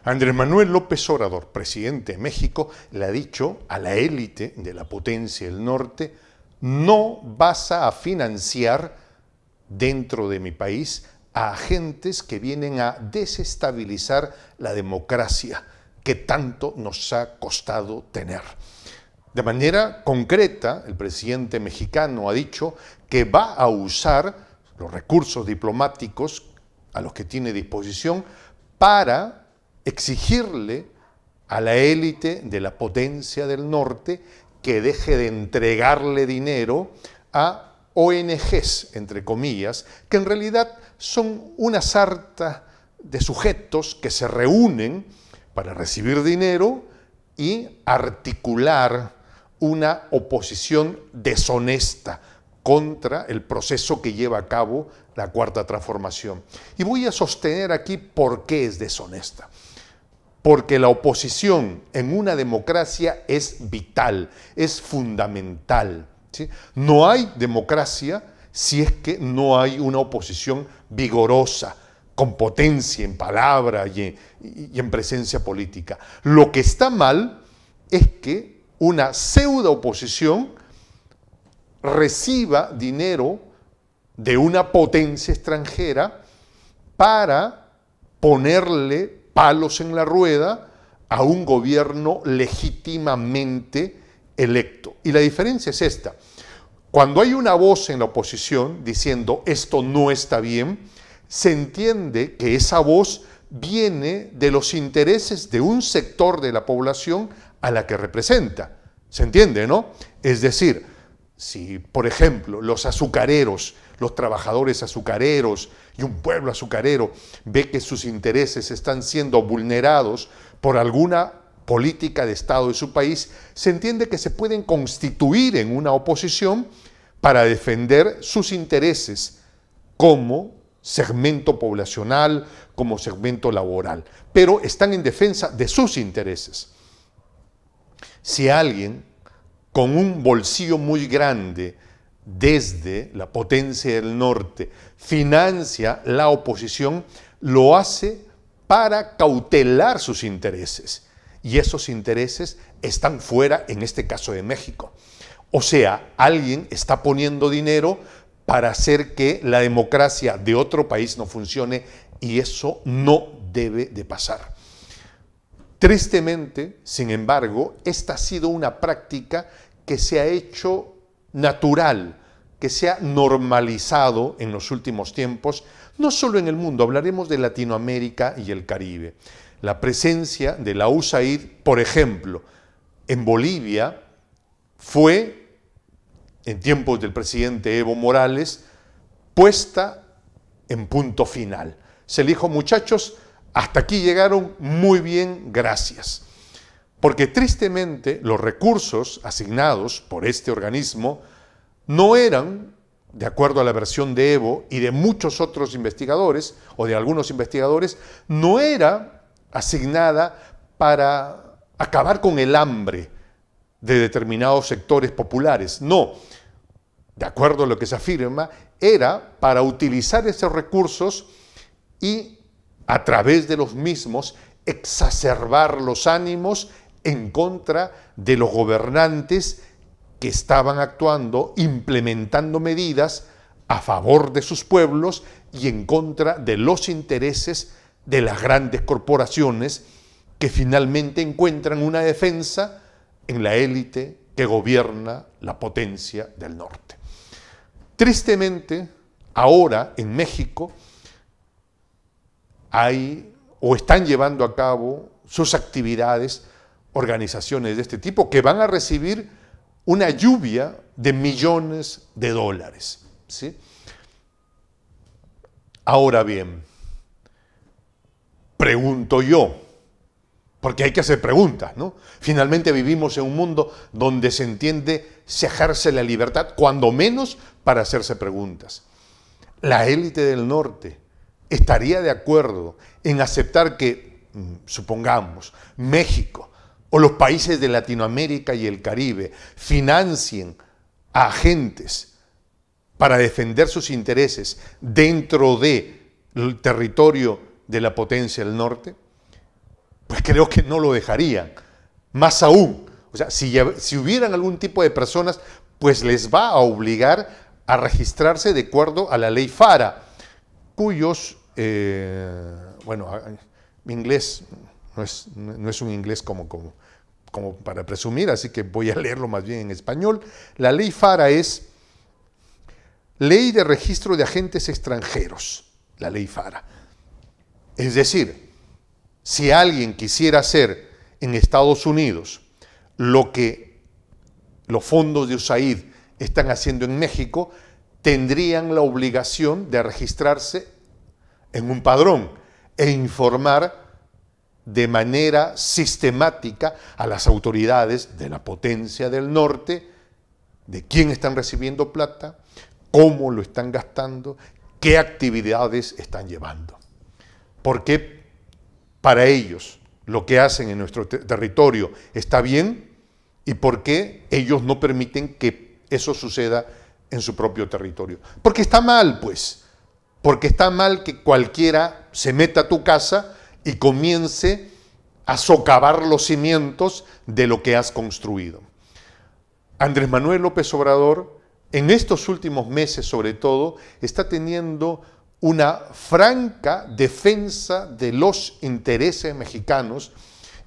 Andrés Manuel López Obrador, presidente de México, le ha dicho a la élite de la potencia del norte: no vas a financiar dentro de mi país a agentes que vienen a desestabilizar la democracia que tanto nos ha costado tener. De manera concreta, el presidente mexicano ha dicho que va a usar los recursos diplomáticos a los que tiene disposición para exigirle a la élite de la potencia del norte que deje de entregarle dinero a ONGs, entre comillas, que en realidad son una sarta de sujetos que se reúnen para recibir dinero y articular una oposición deshonesta contra el proceso que lleva a cabo la Cuarta Transformación. Y voy a sostener aquí por qué es deshonesta. Porque la oposición en una democracia es vital, es fundamental, ¿sí? No hay democracia si es que no hay una oposición vigorosa, con potencia en palabra y en presencia política. Lo que está mal es que una pseudo oposición reciba dinero de una potencia extranjera para ponerle palos en la rueda a un gobierno legítimamente electo. Y la diferencia es esta: cuando hay una voz en la oposición diciendo esto no está bien, se entiende que esa voz viene de los intereses de un sector de la población a la que representa. ¿Se entiende, no? Es decir, si, por ejemplo, los azucareros, los trabajadores azucareros y un pueblo azucarero ve que sus intereses están siendo vulnerados por alguna política de Estado de su país, se entiende que se pueden constituir en una oposición para defender sus intereses como segmento poblacional, como segmento laboral, pero están en defensa de sus intereses. Si alguien con un bolsillo muy grande desde la potencia del norte financia la oposición, lo hace para cautelar sus intereses. Y esos intereses están fuera, en este caso de México. O sea, alguien está poniendo dinero para hacer que la democracia de otro país no funcione, y eso no debe de pasar. Tristemente, sin embargo, esta ha sido una práctica que se ha hecho natural, que se ha normalizado en los últimos tiempos, no solo en el mundo, hablaremos de Latinoamérica y el Caribe. La presencia de la USAID, por ejemplo, en Bolivia fue, en tiempos del presidente Evo Morales, puesta en punto final. Se le dijo: muchachos, hasta aquí llegaron, muy bien, gracias. Porque tristemente los recursos asignados por este organismo no eran, de acuerdo a la versión de Evo y de muchos otros investigadores, o de algunos investigadores, no era asignada para acabar con el hambre de determinados sectores populares. No, de acuerdo a lo que se afirma, era para utilizar esos recursos y a través de los mismos exacerbar los ánimos en contra de los gobernantes que estaban actuando, implementando medidas a favor de sus pueblos y en contra de los intereses de las grandes corporaciones que finalmente encuentran una defensa en la élite que gobierna la potencia del norte. Tristemente, ahora en México hay o están llevando a cabo sus actividades organizaciones de este tipo que van a recibir una lluvia de millones de dólares, ¿sí? Ahora bien, pregunto yo, porque hay que hacer preguntas, ¿no? Finalmente vivimos en un mundo donde se entiende se ejerce la libertad, cuando menos para hacerse preguntas. ¿La élite del norte estaría de acuerdo en aceptar que, supongamos, México o los países de Latinoamérica y el Caribe financien a agentes para defender sus intereses dentro del territorio de la potencia del norte? pues creo que no lo dejarían. Más aún, o sea, si hubieran algún tipo de personas, pues les va a obligar a registrarse de acuerdo a la ley FARA, cuyos, bueno, mi inglés no es un inglés como para presumir, así que voy a leerlo más bien en español. La ley FARA es Ley de Registro de Agentes Extranjeros, la ley FARA. Es decir, si alguien quisiera hacer en Estados Unidos lo que los fondos de USAID están haciendo en México, tendrían la obligación de registrarse en un padrón e informar de manera sistemática a las autoridades de la potencia del norte de quién están recibiendo plata, cómo lo están gastando, qué actividades están llevando. Porque para ellos lo que hacen en nuestro territorio está bien y por qué ellos no permiten que eso suceda en su propio territorio. Porque está mal, pues. Porque está mal que cualquiera se meta a tu casa y comience a socavar los cimientos de lo que has construido. Andrés Manuel López Obrador, en estos últimos meses sobre todo, está teniendo una franca defensa de los intereses mexicanos,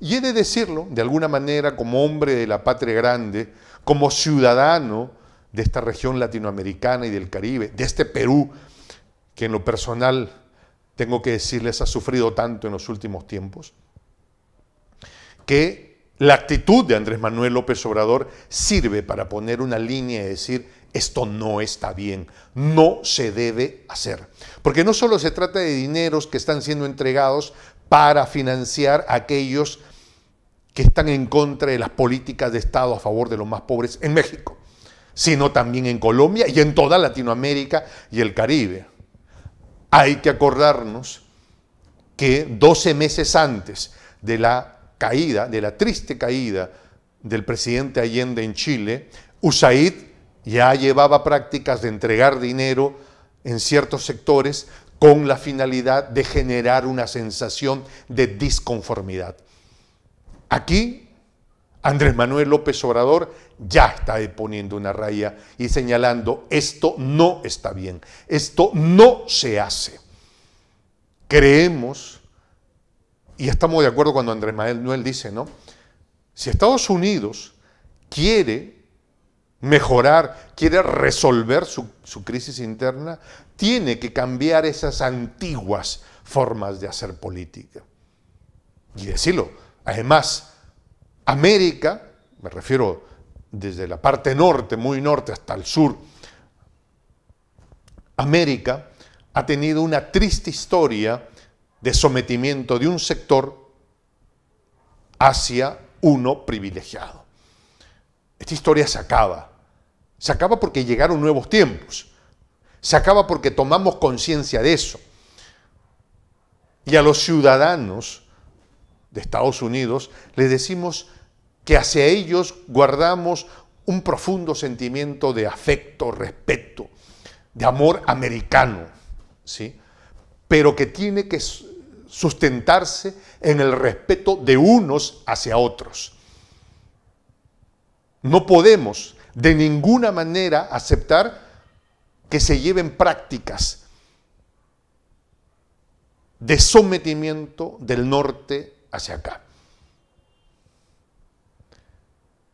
y he de decirlo, de alguna manera, como hombre de la patria grande, como ciudadano de esta región latinoamericana y del Caribe, de este Perú, que en lo personal, tengo que decirles, ha sufrido tanto en los últimos tiempos, que la actitud de Andrés Manuel López Obrador sirve para poner una línea y decir, esto no está bien, no se debe hacer. Porque no solo se trata de dineros que están siendo entregados para financiar a aquellos que están en contra de las políticas de Estado a favor de los más pobres en México, sino también en Colombia y en toda Latinoamérica y el Caribe. Hay que acordarnos que 12 meses antes de la caída, de la triste caída del presidente Allende en Chile, USAID ya llevaba prácticas de entregar dinero en ciertos sectores con la finalidad de generar una sensación de disconformidad. Aquí, Andrés Manuel López Obrador ya está poniendo una raya y señalando, esto no está bien, esto no se hace. Creemos, y estamos de acuerdo cuando Andrés Manuel dice, ¿no? Si Estados Unidos quiere mejorar, quiere resolver su crisis interna, tiene que cambiar esas antiguas formas de hacer política. Y decirlo, además, América, me refiero desde la parte norte, muy norte, hasta el sur, América ha tenido una triste historia de sometimiento de un sector hacia uno privilegiado. Esta historia se acaba. Se acaba porque llegaron nuevos tiempos. Se acaba porque tomamos conciencia de eso. Y a los ciudadanos de Estados Unidos les decimos que hacia ellos guardamos un profundo sentimiento de afecto, respeto, de amor americano, ¿sí? Pero que tiene que sustentarse en el respeto de unos hacia otros. No podemos de ninguna manera aceptar que se lleven prácticas de sometimiento del norte hacia acá.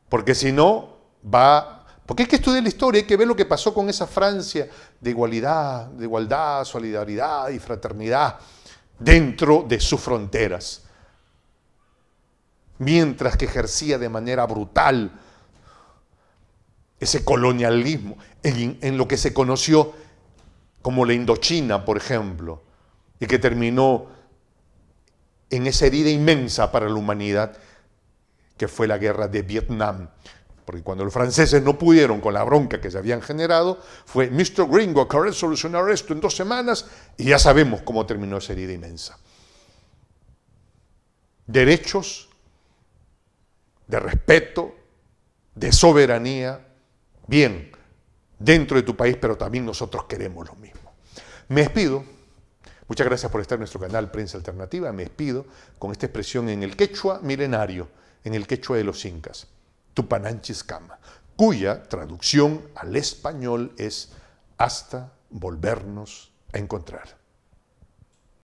Porque si no, porque hay que estudiar la historia, hay que ver lo que pasó con esa Francia de igualdad, solidaridad y fraternidad dentro de sus fronteras, mientras que ejercía de manera brutal ese colonialismo en lo que se conoció como la Indochina, por ejemplo, y que terminó en esa herida inmensa para la humanidad que fue la guerra de Vietnam. Porque cuando los franceses no pudieron con la bronca que se habían generado, fue Mr. Gringo, querés solucionar esto en 2 semanas, y ya sabemos cómo terminó esa herida inmensa. Derechos, de respeto, de soberanía, bien, dentro de tu país, pero también nosotros queremos lo mismo. Me despido. Muchas gracias por estar en nuestro canal Prensa Alternativa. Me despido con esta expresión en el quechua milenario, en el quechua de los incas, Tupananchis Kama, cuya traducción al español es hasta volvernos a encontrar.